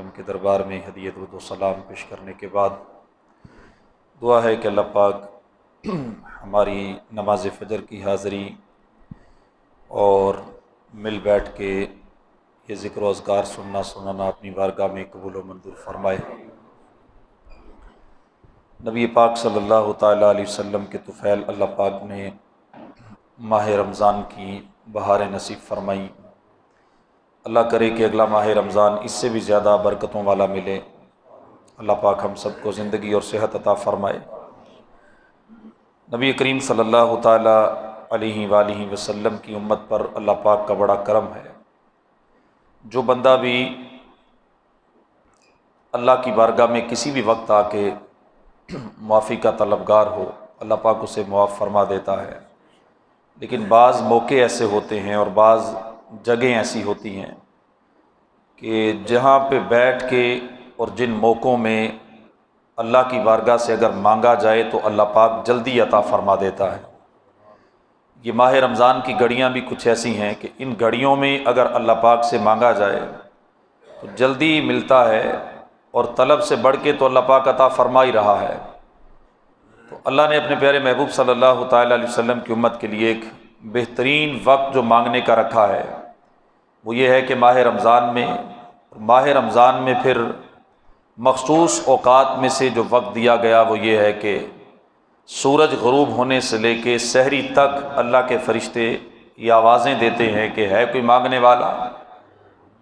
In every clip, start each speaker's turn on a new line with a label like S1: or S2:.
S1: وسلم کے دربار میں ہدیہ درود و سلام پیش کرنے کے بعد دعا ہے کہ اللہ پاک ہماری نماز فجر کی حاضری اور مل بیٹھ کے یہ ذکر و اذکار سننا اپنی بارگاہ میں قبول و منظور فرمائے۔ نبی پاک صلی اللہ تعالیٰ علیہ وسلم کے طفیل اللہ پاک نے ماہ رمضان کی بہاریں نصیب فرمائی۔ اللہ کرے کہ اگلا ماہ رمضان اس سے بھی زیادہ برکتوں والا ملے۔ اللہ پاک ہم سب کو زندگی اور صحت عطا فرمائے۔ نبی کریم صلی اللہ تعالیٰ علیہ وآلہ وسلم کی امت پر اللہ پاک کا بڑا کرم ہے۔ جو بندہ بھی اللہ کی بارگاہ میں کسی بھی وقت آ کے معافی کا طلبگار ہو، اللہ پاک اسے معاف فرما دیتا ہے۔ لیکن بعض موقع ایسے ہوتے ہیں اور بعض جگہیں ایسی ہوتی ہیں کہ جہاں پہ بیٹھ کے اور جن موقعوں میں اللہ کی بارگاہ سے اگر مانگا جائے تو اللہ پاک جلدی عطا فرما دیتا ہے۔ یہ ماہ رمضان کی گھڑیاں بھی کچھ ایسی ہیں کہ ان گھڑیوں میں اگر اللہ پاک سے مانگا جائے تو جلدی ملتا ہے، اور طلب سے بڑھ کے تو اللہ پاک عطا فرما ہی رہا ہے۔ تو اللہ نے اپنے پیارے محبوب صلی اللہ تعالیٰ علیہ وسلم کی امت کے لیے ایک بہترین وقت جو مانگنے کا رکھا ہے وہ یہ ہے کہ ماہ رمضان میں پھر مخصوص اوقات میں سے جو وقت دیا گیا وہ یہ ہے کہ سورج غروب ہونے سے لے کے سحری تک اللہ کے فرشتے یہ آوازیں دیتے ہیں کہ ہے کوئی مانگنے والا،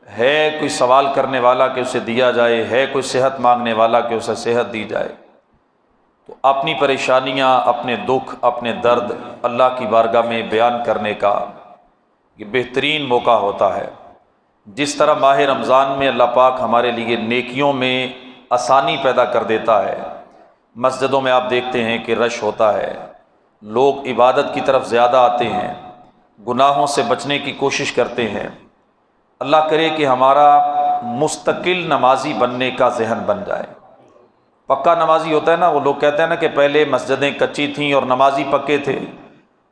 S1: ہے کوئی سوال کرنے والا کہ اسے دیا جائے، ہے کوئی صحت مانگنے والا کہ اسے صحت دی جائے۔ تو اپنی پریشانیاں، اپنے دکھ، اپنے درد اللہ کی بارگاہ میں بیان کرنے کا یہ بہترین موقع ہوتا ہے۔ جس طرح ماہ رمضان میں اللہ پاک ہمارے لیے نیکیوں میں آسانی پیدا کر دیتا ہے، مسجدوں میں آپ دیکھتے ہیں کہ رش ہوتا ہے، لوگ عبادت کی طرف زیادہ آتے ہیں، گناہوں سے بچنے کی کوشش کرتے ہیں۔ اللہ کرے کہ ہمارا مستقل نمازی بننے کا ذہن بن جائے۔ پکا نمازی ہوتا ہے نا، وہ لوگ کہتے ہیں نا کہ پہلے مسجدیں کچی تھیں اور نمازی پکے تھے،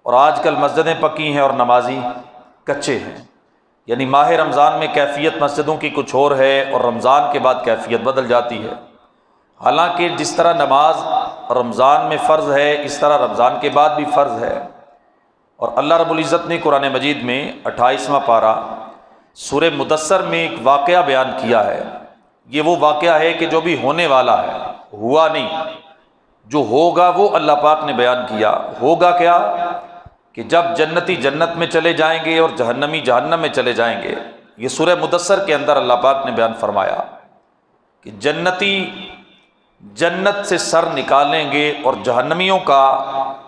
S1: اور آج کل مسجدیں پکی ہیں اور نمازی کچے ہیں۔ یعنی ماہ رمضان میں کیفیت مسجدوں کی کچھ اور ہے اور رمضان کے بعد کیفیت بدل جاتی ہے۔ حالانکہ جس طرح نماز رمضان میں فرض ہے اس طرح رمضان کے بعد بھی فرض ہے۔ اور اللہ رب العزت نے قرآن مجید میں 28واں پارہ سورہ مدثر میں ایک واقعہ بیان کیا ہے۔ یہ وہ واقعہ ہے کہ جو بھی ہونے والا ہے، ہوا نہیں، جو ہوگا وہ اللہ پاک نے بیان کیا۔ ہوگا کیا کہ جب جنتی جنت میں چلے جائیں گے اور جہنمی جہنم میں چلے جائیں گے۔ یہ سورہ مدثر کے اندر اللہ پاک نے بیان فرمایا کہ جنتی جنت سے سر نکالیں گے اور جہنمیوں کا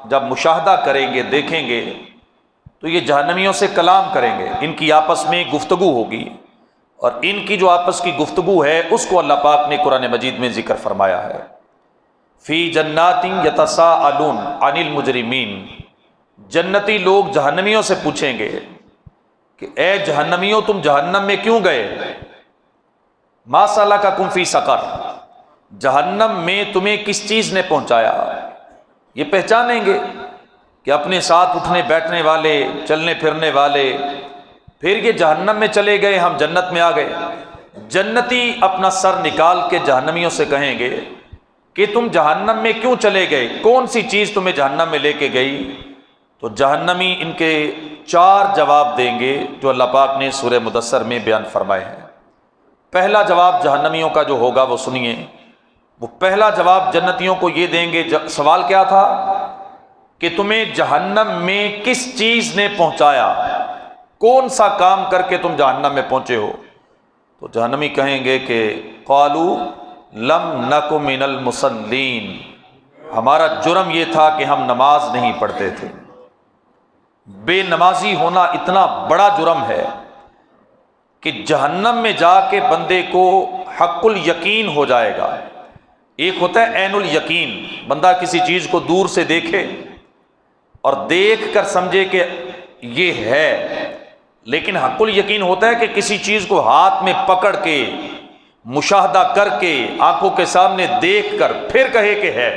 S1: جب مشاہدہ کریں گے، دیکھیں گے، تو یہ جہنمیوں سے کلام کریں گے، ان کی آپس میں گفتگو ہوگی، اور ان کی جو آپس کی گفتگو ہے اس کو اللہ پاک نے قرآن مجید میں ذکر فرمایا ہے۔ فی جنات یتساءلون عن المجرمین، جنتی لوگ جہنمیوں سے پوچھیں گے کہ اے جہنمیوں تم جہنم میں کیوں گئے؟ ما سلککم فی سقر، جہنم میں تمہیں کس چیز نے پہنچایا؟ یہ پہچانیں گے کہ اپنے ساتھ اٹھنے بیٹھنے والے، چلنے پھرنے والے، پھر یہ جہنم میں چلے گئے، ہم جنت میں آ گئے۔ جنتی اپنا سر نکال کے جہنمیوں سے کہیں گے کہ تم جہنم میں کیوں چلے گئے، کون سی چیز تمہیں جہنم میں لے کے گئی؟ تو جہنمی ان کے 4 جواب دیں گے جو اللہ پاک نے سورہ مدثر میں بیان فرمائے ہیں۔ پہلا جواب جہنمیوں کا جو ہوگا وہ سنیے۔ وہ پہلا جواب جنتیوں کو یہ دیں گے، سوال کیا تھا کہ تمہیں جہنم میں کس چیز نے پہنچایا، کون سا کام کر کے تم جہنم میں پہنچے ہو؟ تو جہنمی کہیں گے کہ قالوا لم نک من المصلین، ہمارا جرم یہ تھا کہ ہم نماز نہیں پڑھتے تھے۔ بے نمازی ہونا اتنا بڑا جرم ہے کہ جہنم میں جا کے بندے کو حق الیقین ہو جائے گا۔ ایک ہوتا ہے عین الیقین، بندہ کسی چیز کو دور سے دیکھے اور دیکھ کر سمجھے کہ یہ ہے، لیکن حق الیقین ہوتا ہے کہ کسی چیز کو ہاتھ میں پکڑ کے، مشاہدہ کر کے، آنکھوں کے سامنے دیکھ کر پھر کہے کہ ہے۔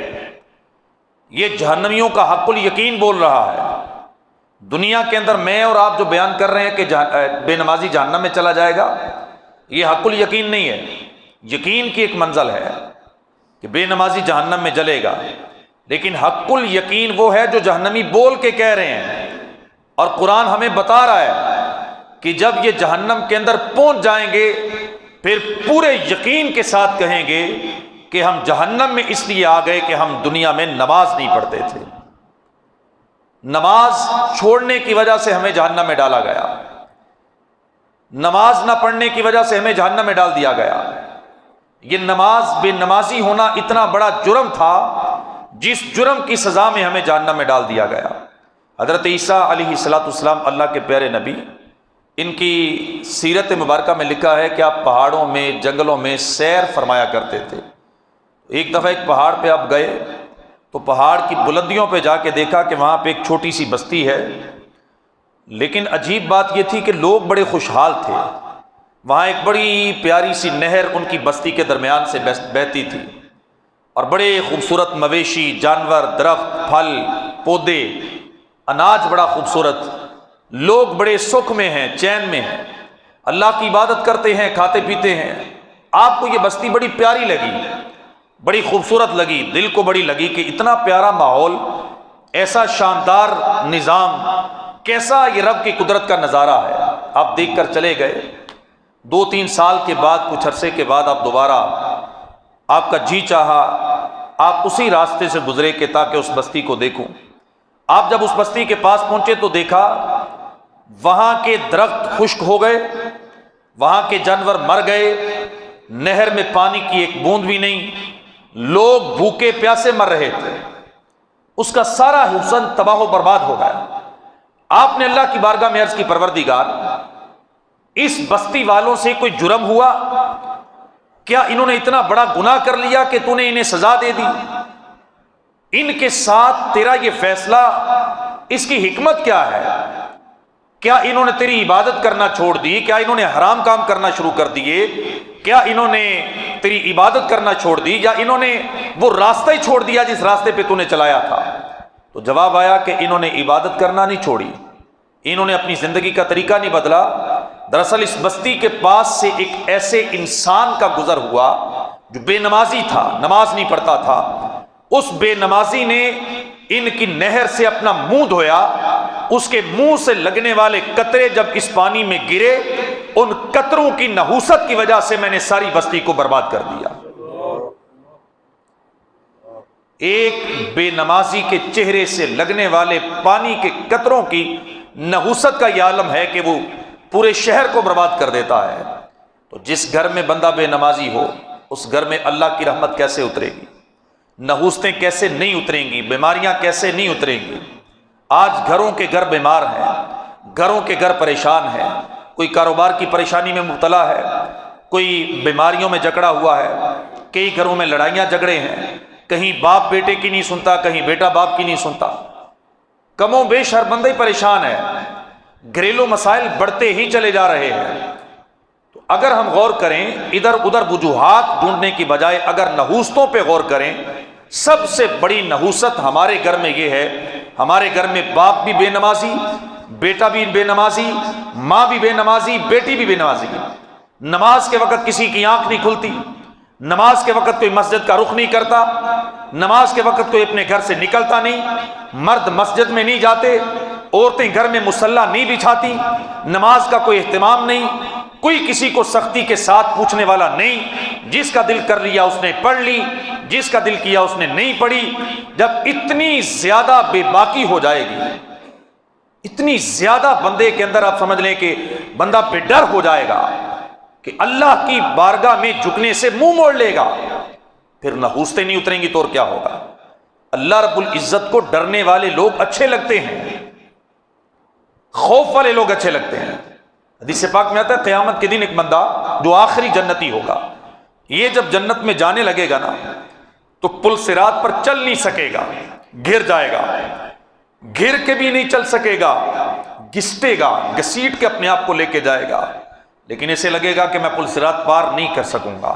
S1: یہ جہنمیوں کا حق الیقین بول رہا ہے۔ دنیا کے اندر میں اور آپ جو بیان کر رہے ہیں کہ بے نمازی جہنم میں چلا جائے گا، یہ حق الیقین نہیں ہے۔ یقین کی ایک منزل ہے کہ بے نمازی جہنم میں جلے گا، لیکن حق الیقین وہ ہے جو جہنمی بول کے کہہ رہے ہیں، اور قرآن ہمیں بتا رہا ہے کہ جب یہ جہنم کے اندر پہنچ جائیں گے پھر پورے یقین کے ساتھ کہیں گے کہ ہم جہنم میں اس لیے آ گئے کہ ہم دنیا میں نماز نہیں پڑھتے تھے، نماز چھوڑنے کی وجہ سے ہمیں جہنم میں ڈالا گیا، نماز نہ پڑھنے کی وجہ سے ہمیں جہنم میں ڈال دیا گیا۔ یہ نماز بے نمازی ہونا اتنا بڑا جرم تھا جس جرم کی سزا میں ہمیں جہنم میں ڈال دیا گیا۔ حضرت عیسیٰ علیہ السلام اللہ کے پیارے نبی، ان کی سیرت مبارکہ میں لکھا ہے کہ آپ پہاڑوں میں جنگلوں میں سیر فرمایا کرتے تھے۔ ایک دفعہ ایک پہاڑ پہ آپ گئے تو پہاڑ کی بلندیوں پہ جا کے دیکھا کہ وہاں پہ ایک چھوٹی سی بستی ہے، لیکن عجیب بات یہ تھی کہ لوگ بڑے خوشحال تھے۔ وہاں ایک بڑی پیاری سی نہر ان کی بستی کے درمیان سے بہتی تھی، اور بڑے خوبصورت مویشی، جانور، درخت، پھل، پودے، اناج بڑا خوبصورت، لوگ بڑے سکھ میں ہیں، چین میں ہیں، اللہ کی عبادت کرتے ہیں، کھاتے پیتے ہیں۔ آپ کو یہ بستی بڑی پیاری لگی، بڑی خوبصورت لگی، دل کو بڑی لگی کہ اتنا پیارا ماحول، ایسا شاندار نظام، کیسا یہ رب کی قدرت کا نظارہ ہے۔ آپ دیکھ کر چلے گئے۔ 2-3 سال کے بعد، کچھ عرصے کے بعد آپ دوبارہ، آپ کا جی چاہا آپ اسی راستے سے گزرے کہ تاکہ اس بستی کو دیکھوں۔ آپ جب اس بستی کے پاس پہنچے تو دیکھا وہاں کے درخت خشک ہو گئے، وہاں کے جانور مر گئے، نہر میں پانی کی ایک بوند بھی نہیں، لوگ بھوکے پیاسے مر رہے تھے، اس کا سارا حسن تباہ و برباد ہو گیا۔ آپ نے اللہ کی بارگاہ میں عرض کی، پروردگار، اس بستی والوں سے کوئی جرم ہوا؟ کیا انہوں نے اتنا بڑا گناہ کر لیا کہ تو نے انہیں سزا دے دی؟ ان کے ساتھ تیرا یہ فیصلہ، اس کی حکمت کیا ہے؟ کیا انہوں نے تیری عبادت کرنا چھوڑ دی؟ کیا انہوں نے حرام کام کرنا شروع کر دیے؟ کیا انہوں نے تیری عبادت کرنا چھوڑ دی، یا انہوں نے وہ راستہ ہی چھوڑ دیا جس راستے پہ تو نے چلایا تھا؟ تو جواب آیا کہ انہوں نے عبادت کرنا نہیں چھوڑی، انہوں نے اپنی زندگی کا طریقہ نہیں بدلا۔ دراصل اس بستی کے پاس سے ایک ایسے انسان کا گزر ہوا جو بے نمازی تھا، نماز نہیں پڑھتا تھا۔ اس بے نمازی نے ان کی نہر سے اپنا منہ دھویا، اس کے منہ سے لگنے والے قطرے جب اس پانی میں گرے، ان قطروں کی نحوست کی وجہ سے میں نے ساری بستی کو برباد کر دیا۔ ایک بے نمازی کے چہرے سے لگنے والے پانی کے قطروں کی نحوست کا یہ عالم ہے کہ وہ پورے شہر کو برباد کر دیتا ہے۔ تو جس گھر میں بندہ بے نمازی ہو، اس گھر میں اللہ کی رحمت کیسے اترے گی؟ نحوستیں کیسے نہیں اتریں گی؟ بیماریاں کیسے نہیں اتریں گی؟ آج گھروں کے گھر بیمار ہیں، گھروں کے گھر پریشان ہیں، کوئی کاروبار کی پریشانی میں مبتلا ہے، کوئی بیماریوں میں جکڑا ہوا ہے، کئی گھروں میں لڑائیاں جھگڑے ہیں، کہیں باپ بیٹے کی نہیں سنتا، کہیں بیٹا باپ کی نہیں سنتا، کم و بیش ہر بندہ ہی پریشان ہے، گھریلو مسائل بڑھتے ہی چلے جا رہے ہیں۔ تو اگر ہم غور کریں، ادھر ادھر وجوہات ڈھونڈنے کی بجائے اگر نحوستوں پہ غور کریں، سب سے بڑی نحوست ہمارے گھر میں یہ ہے، ہمارے گھر میں باپ بھی بے نمازی، بیٹا بھی بے نمازی، ماں بھی بے نمازی، بیٹی بھی بے نمازی، نماز کے وقت کسی کی آنکھ نہیں کھلتی، نماز کے وقت کوئی مسجد کا رخ نہیں کرتا، نماز کے وقت کوئی اپنے گھر سے نکلتا نہیں، مرد مسجد میں نہیں جاتے، عورتیں گھر میں مصلی نہیں بچھاتی، نماز کا کوئی اہتمام نہیں، کوئی کسی کو سختی کے ساتھ پوچھنے والا نہیں، جس کا دل کر لیا اس نے پڑھ لی، جس کا دل کیا اس نے نہیں پڑھی۔ جب اتنی زیادہ بے باکی ہو جائے گی، اتنی زیادہ بندے کے اندر آپ سمجھ لیں کہ بندہ بے ڈر ہو جائے گا کہ اللہ کی بارگاہ میں جھکنے سے منہ موڑ لے گا، پھر نحوستیں نہیں اتریں گی تو اور کیا ہوگا؟ اللہ رب العزت کو ڈرنے والے لوگ اچھے لگتے ہیں، خوف والے لوگ اچھے لگتے ہیں۔ حدیث پاک میں آتا ہے قیامت کے دن ایک بندہ جو آخری جنتی ہوگا، یہ جب جنت میں جانے لگے گا نا تو پل صراط پر چل نہیں سکے گا، گر جائے گا، گر کے بھی نہیں چل سکے گا، گھسٹے گا، گھسیٹ کے اپنے آپ کو لے کے جائے گا، لیکن اسے لگے گا کہ میں پل صراط پار نہیں کر سکوں گا۔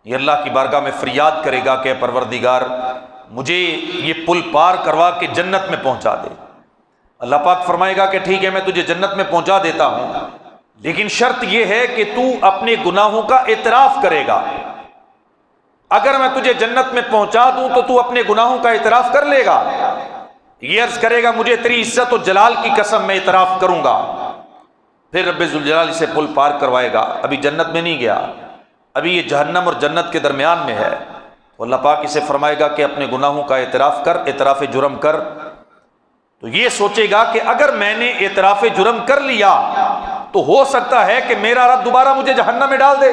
S1: یہ اللہ کی بارگاہ میں فریاد کرے گا کہ پروردگار مجھے یہ پل پار کروا کے جنت میں پہنچا دے۔ اللہ پاک فرمائے گا کہ ٹھیک ہے میں تجھے جنت میں پہنچا دیتا ہوں، لیکن شرط یہ ہے کہ تو اپنے گناہوں کا اعتراف کرے گا۔ اگر میں تجھے جنت میں پہنچا دوں تو تو اپنے گناہوں کا اعتراف کر لے گا؟ یہ عرض کرے گا مجھے تیری عزت و جلال کی قسم میں اعتراف کروں گا۔ پھر رب ذوالجلال اسے پل پار کروائے گا، ابھی جنت میں نہیں گیا، ابھی یہ جہنم اور جنت کے درمیان میں ہے۔ تو اللہ پاک اسے فرمائے گا کہ اپنے گناہوں کا اعتراف کر، اعتراف جرم کر۔ تو یہ سوچے گا کہ اگر میں نے اعتراف جرم کر لیا تو ہو سکتا ہے کہ میرا رب دوبارہ مجھے جہنم میں ڈال دے۔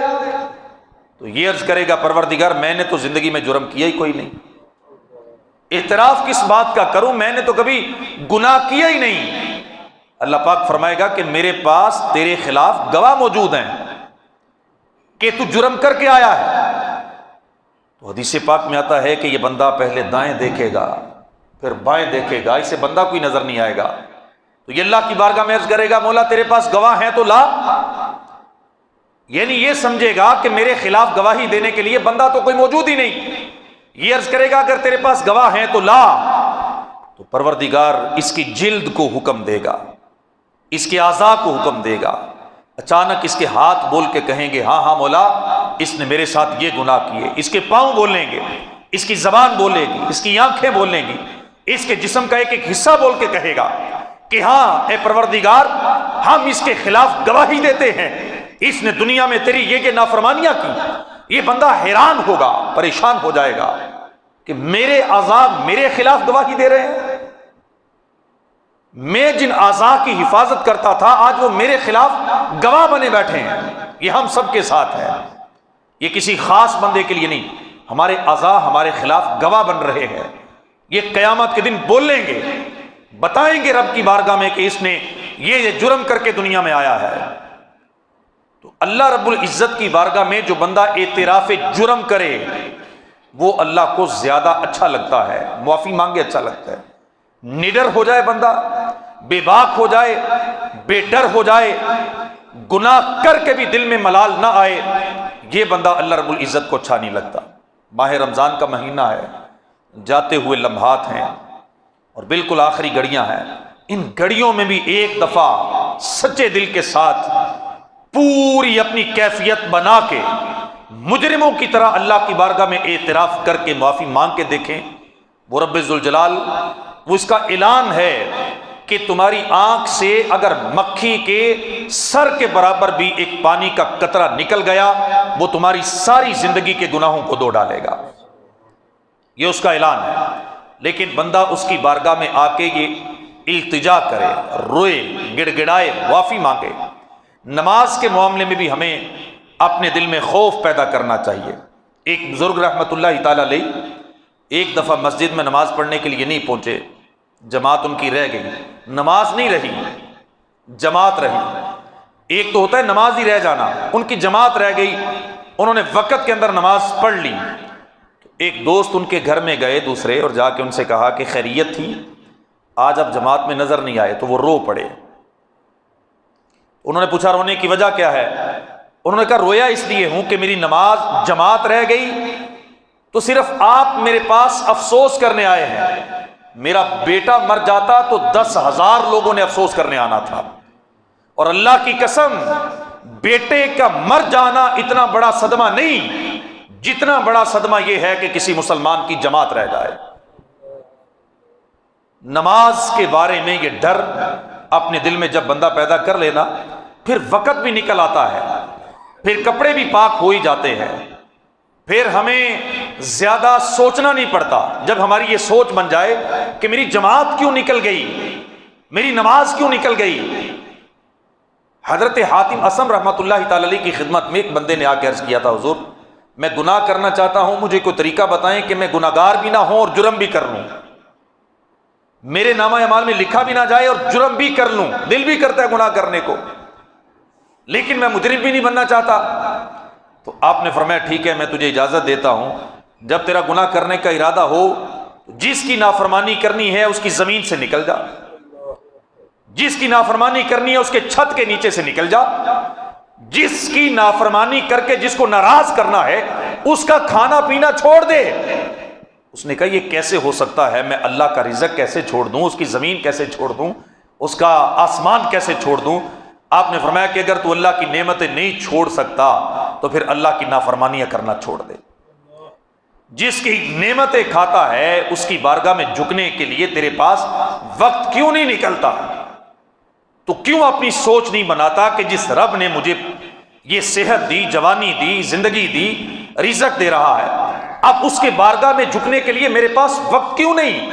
S1: تو یہ عرض کرے گا پروردگار میں نے تو زندگی میں جرم کیا ہی کوئی نہیں، اعتراف کس بات کا کروں، میں نے تو کبھی گناہ کیا ہی نہیں۔ اللہ پاک فرمائے گا کہ میرے پاس تیرے خلاف گواہ موجود ہیں کہ تو جرم کر کے آیا ہے۔ تو حدیث پاک میں آتا ہے کہ یہ بندہ پہلے دائیں دیکھے گا پھر بائیں دیکھے گا، اسے بندہ کوئی نظر نہیں آئے گا۔ تو یہ اللہ کی بارگاہ میں عرض کرے گا مولا تیرے پاس گواہ ہیں تو لا، یعنی یہ سمجھے گا کہ میرے خلاف گواہی دینے کے لیے بندہ تو کوئی موجود ہی نہیں۔ یہ عرض کرے گا اگر تیرے پاس گواہ ہیں تو لا، تو پروردگار اس کی جلد کو حکم دے گا، اس کے اعضاء کو حکم دے گا۔ اچانک اس کے ہاتھ بول کے کہیں گے ہاں ہاں مولا اس نے میرے ساتھ یہ گناہ کیے، اس کے پاؤں بولیں گے، اس کی زبان بولے گی، اس کی آنکھیں بولیں گی، اس کے جسم کا ایک ایک حصہ بول کے کہے گا کہ ہاں اے پروردگار ہم اس کے خلاف گواہی دیتے ہیں، اس نے دنیا میں تیری یہ نافرمانیاں کی۔ یہ بندہ حیران ہوگا، پریشان ہو جائے گا کہ میرے اعضاء میرے خلاف گواہی دے رہے ہیں، میں جن اعضاء کی حفاظت کرتا تھا آج وہ میرے خلاف گواہ بنے بیٹھے ہیں۔ یہ ہم سب کے ساتھ ہے، یہ کسی خاص بندے کے لیے نہیں، ہمارے اعضاء ہمارے خلاف گواہ بن رہے ہیں۔ یہ قیامت کے دن بولیں گے، بتائیں گے رب کی بارگاہ میں کہ اس نے یہ جرم کر کے دنیا میں آیا ہے۔ تو اللہ رب العزت کی بارگاہ میں جو بندہ اعتراف جرم کرے وہ اللہ کو زیادہ اچھا لگتا ہے، معافی مانگے اچھا لگتا ہے۔ نڈر ہو جائے بندہ، بے باک ہو جائے، بے ڈر ہو جائے، گناہ کر کے بھی دل میں ملال نہ آئے، یہ بندہ اللہ رب العزت کو اچھا نہیں لگتا۔ ماہ رمضان کا مہینہ ہے، جاتے ہوئے لمحات ہیں اور بالکل آخری گھڑیاں ہیں، ان گھڑیوں میں بھی ایک دفعہ سچے دل کے ساتھ پوری اپنی کیفیت بنا کے مجرموں کی طرح اللہ کی بارگاہ میں اعتراف کر کے معافی مانگ کے دیکھیں۔ وہ رب ذوالجلال وہ اس کا اعلان ہے کہ تمہاری آنکھ سے اگر مکھی کے سر کے برابر بھی ایک پانی کا قطرہ نکل گیا وہ تمہاری ساری زندگی کے گناہوں کو دھو ڈالے گا، یہ اس کا اعلان ہے۔ لیکن بندہ اس کی بارگاہ میں آ کے یہ التجا کرے، روئے، گڑ گڑائے، معافی مانگے۔ نماز کے معاملے میں بھی ہمیں اپنے دل میں خوف پیدا کرنا چاہیے۔ ایک بزرگ رحمۃ اللہ تعالی علیہ ایک دفعہ مسجد میں نماز پڑھنے کے لیے نہیں پہنچے، جماعت ان کی رہ گئی، نماز نہیں رہی، جماعت رہی۔ ایک تو ہوتا ہے نماز ہی رہ جانا، ان کی جماعت رہ گئی، انہوں نے وقت کے اندر نماز پڑھ لی۔ ایک دوست ان کے گھر میں گئے دوسرے اور جا کے ان سے کہا کہ خیریت تھی، آج آپ جماعت میں نظر نہیں آئے، تو وہ رو پڑے۔ انہوں نے پوچھا رونے کی وجہ کیا ہے؟ انہوں نے کہا رویا اس لیے ہوں کہ میری نماز جماعت رہ گئی تو صرف آپ میرے پاس افسوس کرنے آئے ہیں، میرا بیٹا مر جاتا تو 10,000 لوگوں نے افسوس کرنے آنا تھا، اور اللہ کی قسم بیٹے کا مر جانا اتنا بڑا صدمہ نہیں جتنا بڑا صدمہ یہ ہے کہ کسی مسلمان کی جماعت رہ جائے۔ نماز کے بارے میں یہ ڈر اپنے دل میں جب بندہ پیدا کر لینا پھر وقت بھی نکل آتا ہے، پھر کپڑے بھی پاک ہو ہی جاتے ہیں، پھر ہمیں زیادہ سوچنا نہیں پڑتا۔ جب ہماری یہ سوچ بن جائے کہ میری جماعت کیوں نکل گئی، میری نماز کیوں نکل گئی۔ حضرت حاتم اسم رحمۃ اللہ تعالی علیہ کی خدمت میں ایک بندے نے آ کے عرض کیا تھا حضور میں گناہ کرنا چاہتا ہوں، مجھے کوئی طریقہ بتائیں کہ میں گناہگار بھی نہ ہوں اور جرم بھی کر لوں، میرے نامہ اعمال میں لکھا بھی نہ جائے اور جرم بھی کر لوں، دل بھی کرتا ہے گناہ کرنے کو لیکن میں مجرم بھی نہیں بننا چاہتا۔ تو آپ نے فرمایا ٹھیک ہے میں تجھے اجازت دیتا ہوں، جب تیرا گناہ کرنے کا ارادہ ہو جس کی نافرمانی کرنی ہے اس کی زمین سے نکل جا، جس کی نافرمانی کرنی ہے اس کے چھت کے نیچے سے نکل جا، جس کی نافرمانی کر کے جس کو ناراض کرنا ہے اس کا کھانا پینا چھوڑ دے۔ اس نے کہا یہ کیسے ہو سکتا ہے، میں اللہ کا رزق کیسے چھوڑ دوں، اس کی زمین کیسے چھوڑ دوں، اس کا آسمان کیسے چھوڑ دوں۔ آپ نے فرمایا کہ اگر تو اللہ کی نعمتیں نہیں چھوڑ سکتا تو پھر اللہ کی نافرمانیاں کرنا چھوڑ دے۔ جس کی نعمتیں کھاتا ہے اس کی بارگاہ میں جھکنے کے لیے تیرے پاس وقت کیوں نہیں نکلتا؟ تو کیوں اپنی سوچ نہیں بناتا کہ جس رب نے مجھے یہ صحت دی، جوانی دی، زندگی دی، رزق دے رہا ہے، اب اس کے بارگاہ میں جھکنے کے لیے میرے پاس وقت کیوں نہیں؟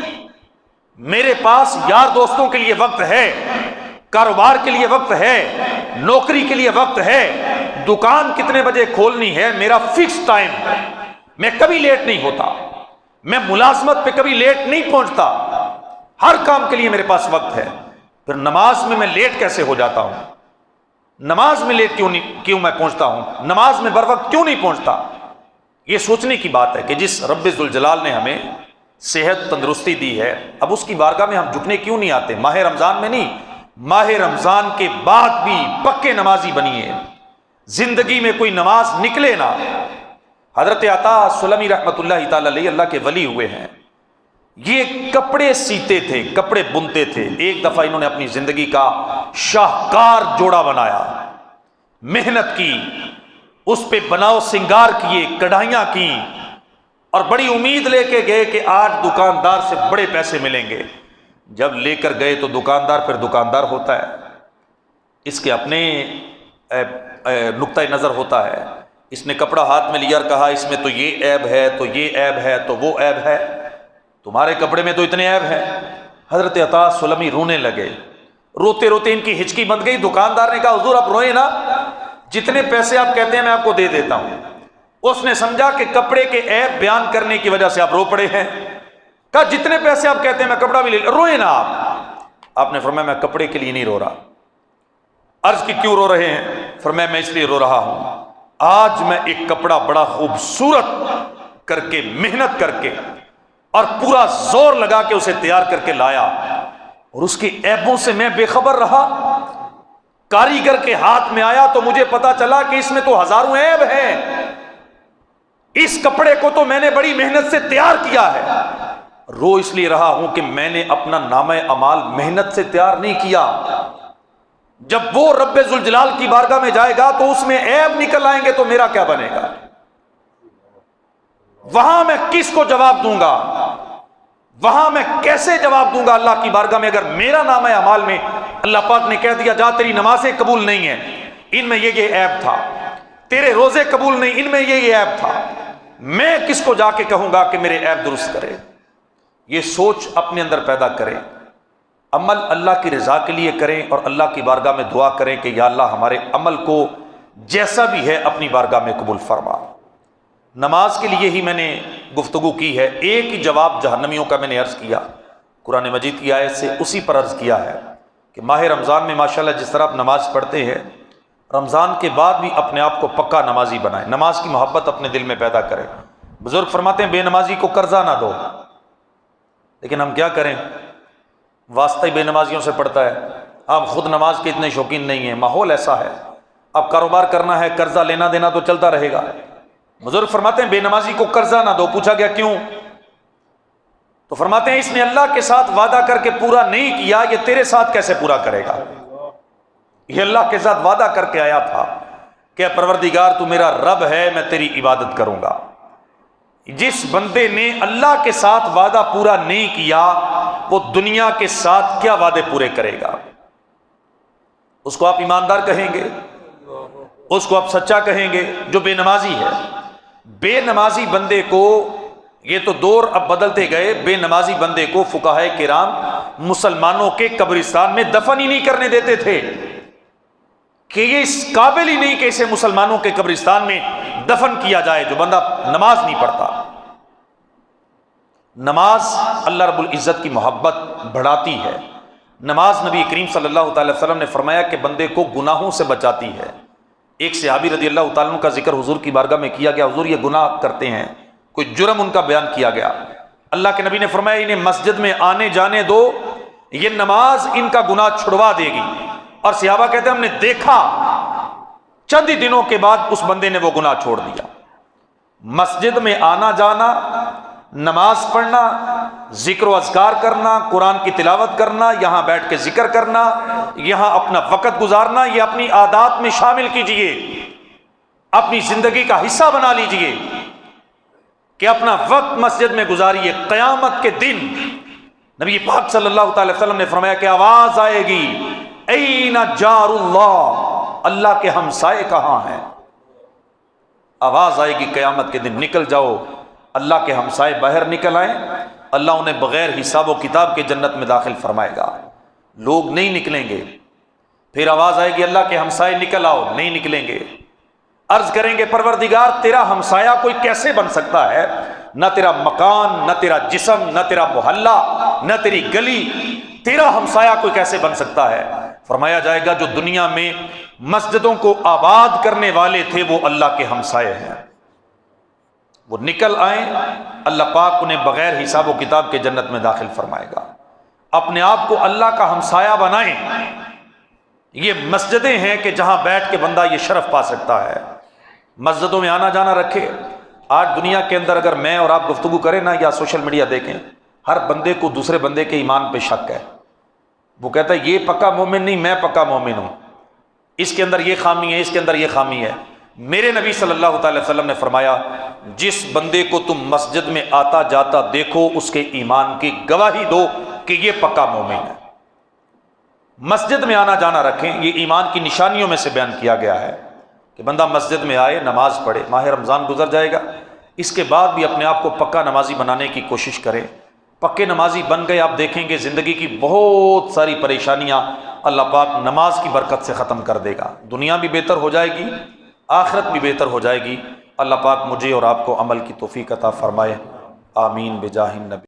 S1: میرے پاس یار دوستوں کے لیے وقت ہے، کاروبار کے لیے وقت ہے، نوکری کے لیے وقت ہے، دکان کتنے بجے کھولنی ہے میرا فکس ٹائم، میں کبھی لیٹ نہیں ہوتا، میں ملازمت پہ کبھی لیٹ نہیں پہنچتا، ہر کام کے لیے میرے پاس وقت ہے، پھر نماز میں لیٹ کیسے ہو جاتا ہوں؟ نماز میں لیٹ کیوں میں پہنچتا ہوں؟ نماز میں بر وقت کیوں نہیں پہنچتا؟ یہ سوچنے کی بات ہے کہ جس رب ذوالجلال نے ہمیں صحت تندرستی دی ہے، اب اس کی بارگاہ میں ہم جھکنے کیوں نہیں آتے؟ ماہ رمضان میں نہیں، ماہ رمضان کے بعد بھی پکے نمازی بنیے، زندگی میں کوئی نماز نکلے نہ۔ حضرت عطا سلمی رحمۃ اللہ تعالی علیہ اللہ کے ولی ہوئے ہیں، یہ کپڑے سیتے تھے، کپڑے بنتے تھے۔ ایک دفعہ انہوں نے اپنی زندگی کا شاہکار جوڑا بنایا، محنت کی، اس پہ بناؤ سنگار کیے، کڑھائیاں کی، اور بڑی امید لے کے گئے کہ آج دکاندار سے بڑے پیسے ملیں گے۔ جب لے کر گئے تو دکاندار پھر دکاندار ہوتا ہے، اس کے اپنے نقطہ نظر ہوتا ہے۔ اس نے کپڑا ہاتھ میں لیا اور کہا اس میں تو یہ عیب ہے، تو یہ عیب ہے، تو وہ عیب ہے، تمہارے کپڑے میں تو اتنے عیب ہیں۔ حضرت عطا سلمی رونے لگے، روتے روتے ان کی ہچکی بند گئی۔ دکاندار نے کہا حضور آپ روئیں نا، جتنے پیسے آپ کہتے ہیں میں آپ کو دے دیتا ہوں۔ اس نے سمجھا کہ کپڑے کے عیب بیان کرنے کی وجہ سے آپ رو پڑے ہیں، کہا جتنے پیسے آپ کہتے ہیں میں کپڑا بھی لے، روئیں نا آپ نے فرمایا میں کپڑے کے لیے نہیں رو رہا۔ عرض کی کیوں رو رہے ہیں؟ فرمایا میں اس لیے رو رہا ہوں، آج میں ایک کپڑا بڑا خوبصورت کر کے، محنت کر کے اور پورا زور لگا کے اسے تیار کر کے لایا، اور اس کے عیبوں سے میں بے خبر رہا۔ کاریگر کے ہاتھ میں آیا تو مجھے پتا چلا کہ اس میں تو ہزاروں عیب ہیں، اس کپڑے کو تو میں نے بڑی محنت سے تیار کیا ہے۔ رو اس لیے رہا ہوں کہ میں نے اپنا نامہ اعمال محنت سے تیار نہیں کیا، جب وہ رب ذوالجلال کی بارگاہ میں جائے گا تو اس میں عیب نکل آئیں گے تو میرا کیا بنے گا؟ وہاں میں کس کو جواب دوں گا؟ وہاں میں کیسے جواب دوں گا اللہ کی بارگاہ میں اگر میرا نامہ اعمال میں اللہ پاک نے کہہ دیا جا تیری نمازیں قبول نہیں ہیں، ان میں یہ عیب تھا، تیرے روزے قبول نہیں، ان میں یہ عیب تھا، میں کس کو جا کے کہوں گا کہ میرے عیب درست کرے؟ یہ سوچ اپنے اندر پیدا کریں، عمل اللہ کی رضا کے لیے کریں، اور اللہ کی بارگاہ میں دعا کریں کہ یا اللہ ہمارے عمل کو جیسا بھی ہے اپنی بارگاہ میں قبول فرما۔ نماز کے لیے ہی میں نے گفتگو کی ہے، ایک ہی جواب جہنمیوں کا میں نے عرض کیا، قرآن مجید کی آیت سے اسی پر عرض کیا ہے کہ ماہ رمضان میں ماشاءاللہ جس طرح آپ نماز پڑھتے ہیں، رمضان کے بعد بھی اپنے آپ کو پکا نمازی بنائیں، نماز کی محبت اپنے دل میں پیدا کریں۔ بزرگ فرماتے ہیں بے نمازی کو قرضہ نہ دو، لیکن ہم کیا کریں؟ واسطہ ہی بے نمازیوں سے پڑتا ہے، ہم خود نماز کے اتنے شوقین نہیں ہیں، ماحول ایسا ہے، اب کاروبار کرنا ہے، قرضہ لینا دینا تو چلتا رہے گا۔ بزرگ فرماتے ہیں بے نمازی کو قرضہ نہ دو۔ پوچھا گیا کیوں؟ تو فرماتے ہیں اس نے اللہ کے ساتھ وعدہ کر کے پورا نہیں کیا، یہ تیرے ساتھ کیسے پورا کرے گا؟ یہ اللہ کے ساتھ وعدہ کر کے آیا تھا کہ پروردگار تو میرا رب ہے، میں تیری عبادت کروں گا۔ جس بندے نے اللہ کے ساتھ وعدہ پورا نہیں کیا وہ دنیا کے ساتھ کیا وعدے پورے کرے گا؟ اس کو آپ ایماندار کہیں گے؟ اس کو آپ سچا کہیں گے؟ جو بے نمازی ہے، بے نمازی بندے کو، یہ تو دور اب بدلتے گئے، بے نمازی بندے کو فقہائے کرام مسلمانوں کے قبرستان میں دفن ہی نہیں کرنے دیتے تھے کہ یہ اس قابل ہی نہیں کہ اسے مسلمانوں کے قبرستان میں دفن کیا جائے جو بندہ نماز نہیں پڑھتا۔ نماز اللہ رب العزت کی محبت بڑھاتی ہے، نماز نبی کریم صلی اللہ تعالی وسلم نے فرمایا کہ بندے کو گناہوں سے بچاتی ہے۔ ایک صحابی رضی اللہ تعالیٰ عنہ کا ذکر حضور کی بارگاہ میں کیا گیا، حضور یہ گناہ کرتے ہیں، کوئی جرم ان کا بیان کیا گیا، اللہ کے نبی نے فرمایا انہیں مسجد میں آنے جانے دو، یہ نماز ان کا گناہ چھڑوا دے گی۔ اور صحابہ کہتے ہیں ہم نے دیکھا چند ہی دنوں کے بعد اس بندے نے وہ گناہ چھوڑ دیا۔ مسجد میں آنا جانا، نماز پڑھنا، ذکر و اذکار کرنا، قرآن کی تلاوت کرنا، یہاں بیٹھ کے ذکر کرنا، یہاں اپنا وقت گزارنا، یہ اپنی عادات میں شامل کیجئے، اپنی زندگی کا حصہ بنا لیجئے۔ کہ اپنا وقت مسجد میں گزاریے. قیامت کے دن نبی پاک صلی اللہ تعالی وسلم نے فرمایا کہ آواز آئے گی این جار اللہ، اللہ کے ہمسائے کہاں ہیں؟ آواز آئے گی قیامت کے دن، نکل جاؤ. اللہ کے ہمسائے باہر نکل آئیں، اللہ انہیں بغیر حساب و کتاب کے جنت میں داخل فرمائے گا. لوگ نہیں نکلیں گے. پھر آواز آئے گی اللہ کے ہمسائے نکل آؤ، نہیں نکلیں گے. عرض کریں گے پروردگار تیرا ہمسایہ کوئی کیسے بن سکتا ہے؟ نہ تیرا مکان، نہ تیرا جسم، نہ تیرا محلہ، نہ تیری گلی، تیرا ہمسایہ کوئی کیسے بن سکتا ہے؟ فرمایا جائے گا جو دنیا میں مسجدوں کو آباد کرنے والے تھے وہ اللہ کے ہمسائے ہیں. وہ نکل آئیں، اللہ پاک انہیں بغیر حساب و کتاب کے جنت میں داخل فرمائے گا. اپنے آپ کو اللہ کا ہمسایہ بنائیں. یہ مسجدیں ہیں کہ جہاں بیٹھ کے بندہ یہ شرف پا سکتا ہے. مسجدوں میں آنا جانا رکھے. آج دنیا کے اندر اگر میں اور آپ گفتگو کریں نا یا سوشل میڈیا دیکھیں، ہر بندے کو دوسرے بندے کے ایمان پہ شک ہے. وہ کہتا ہے یہ پکا مومن نہیں، میں پکا مومن ہوں، اس کے اندر یہ خامی ہے، اس کے اندر یہ خامی ہے. میرے نبی صلی اللہ تعالی وسلم نے فرمایا جس بندے کو تم مسجد میں آتا جاتا دیکھو اس کے ایمان کی گواہی دو کہ یہ پکا مومن ہے. مسجد میں آنا جانا رکھیں. یہ ایمان کی نشانیوں میں سے بیان کیا گیا ہے کہ بندہ مسجد میں آئے، نماز پڑھے. ماہ رمضان گزر جائے گا، اس کے بعد بھی اپنے آپ کو پکا نمازی بنانے کی کوشش کریں. پکے نمازی بن گئے آپ دیکھیں گے زندگی کی بہت ساری پریشانیاں اللہ پاک نماز کی برکت سے ختم کر دے گا. دنیا بھی بہتر ہو جائے گی، آخرت بھی بہتر ہو جائے گی. اللہ پاک مجھے اور آپ کو عمل کی توفیق عطا فرمائے. آمین بجاہ النبی.